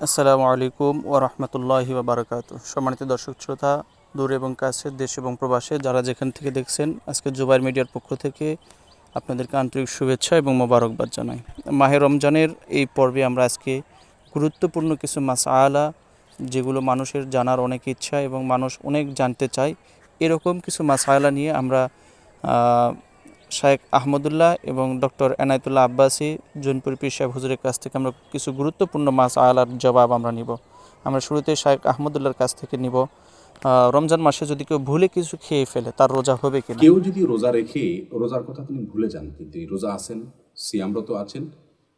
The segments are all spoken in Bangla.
আসসালামু আলাইকুম ওয়া রাহমাতুল্লাহি ওয়া বারাকাতুহু। সম্মানিত দর্শক শ্রোতা, দূর এবং কাছে, দেশ এবং প্রবাসে যারা যেখান থেকে দেখছেন, আজকে জুবাইর মিডিয়ার পক্ষ থেকে আপনাদেরকে আন্তরিক শুভেচ্ছা এবং মোবারকবাদ জানাই। মাহে রমজানের এই পর্বে আমরা আজকে গুরুত্বপূর্ণ কিছু মাসআলা, যেগুলো মানুষের জানার অনেক ইচ্ছা এবং মানুষ অনেক জানতে চায়, এরকম কিছু মাসআলা নিয়ে আমরা শায়েখ আহমদুল্লাহ এবং ডক্টর এনায়েতুল্লাহ আব্বাসী জৈনপুর পীর সাহেব হুজুরের কাছ থেকে আমরা কিছু গুরুত্বপূর্ণ মাসআলার জবাব আমরা নিব। আমরা শুরুতে শায়েখ আহমদুল্লাহর কাছ থেকে নিব, রমজান মাসে যদি কেউ ভুলে কিছু খেয়ে ফেলে তার রোজা হবে কিনা। কেউ যদি রোজা রেখে রোজার কথা তিনি ভুলে যান, কিন্তু এই রোজা আছেন, সিয়ামরত আছেন,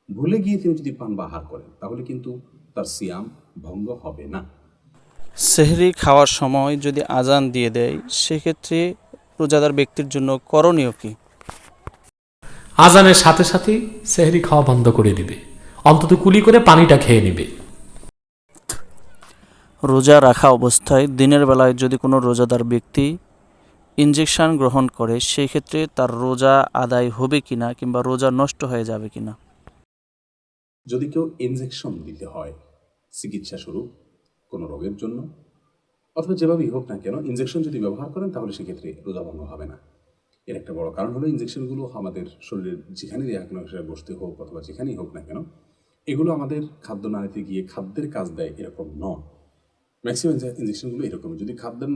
ভুলে গিয়ে তিনি যদি পান বা আহার করেন, তাহলে কিন্তু তার সিয়াম ভঙ্গ হবে না। সেহরি খাওয়ার সময় যদি আজান দিয়ে দেয়, সেক্ষেত্রে রোজাদার ব্যক্তির জন্য করণীয় কি? আজানের সাথে সাথেই সেহরি খাওয়া বন্ধ করে দিবে, অন্তত কুলি করে পানিটা খেয়ে নেবে। রোজা রাখা অবস্থায় দিনের বেলায় যদি কোনো রোজাদার ব্যক্তি ইনজেকশন গ্রহণ করে, সেই ক্ষেত্রে তার রোজা আদায় হবে কিনা কিংবা রোজা নষ্ট হয়ে যাবে কিনা। যদি কেউ ইনজেকশন দিতে হয় চিকিৎসা স্বরূপ কোনো রোগের জন্য, অথবা যেভাবেই হোক না কেন, ইনজেকশন যদি ব্যবহার করেন তাহলে সেক্ষেত্রে রোজা ভঙ্গ হবে না। এর একটা বড় কারণ হলো ইনজেকশনগুলো আমাদের শরীরের যেখানেই দেওয়া কেন, সেটা বসতে হোক অথবা যেখানেই হোক না কেন, এগুলো আমাদের খাদ্য নালীতে গিয়ে খাদ্যের কাজ দেয় এরকম নয়। ম্যাক্সিমাম ইনজেকশনগুলো এরকম, যদি খাদ্যের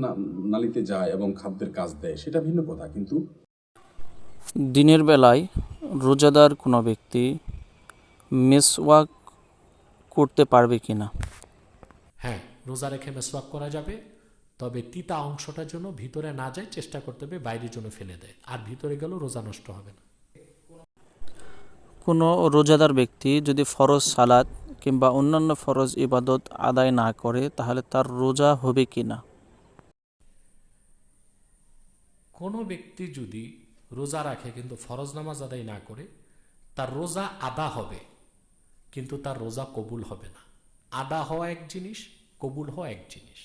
নালীতে যায় এবং খাদ্যের কাজ দেয় সেটা ভিন্ন কথা। কিন্তু দিনের বেলায় রোজাদার কোনো ব্যক্তি মিসওয়াক করতে পারবে কিনা? হ্যাঁ, রোজা রেখে মেসওয়াক করা যাবে, তবে তিতা অংশটার জন্য ভিতরে না যায় চেষ্টা করতে হবে বাইরের জন্য ফেলে দেয়, আর ভিতরে গেলেও রোজা নষ্ট হবে না। কোনো রোজাদার ব্যক্তি যদি ফরজ সালাত কিংবা অন্যান্য ফরজ ইবাদত আদায় না করে, তাহলে তার রোজা হবে কিনা? কোনো ব্যক্তি যদি রোজা রাখে কিন্তু ফরজ নামাজ আদায় না করে, তার রোজা আদা হবে কিন্তু তার রোজা কবুল হবে না। আদা হওয়া এক জিনিস, কবুল হওয়া এক জিনিস।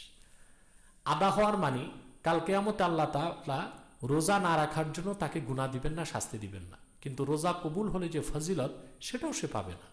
আদা হওয়ার মানে কাল কিয়ামতে আল্লাহ তাআলা রোজা না রাখার জন্য তাকে গুনাহ দিবেন না, শাস্তি দিবেন না, কিন্তু রোজা কবুল হলে যে ফজিলত সেটাও সে পাবে না।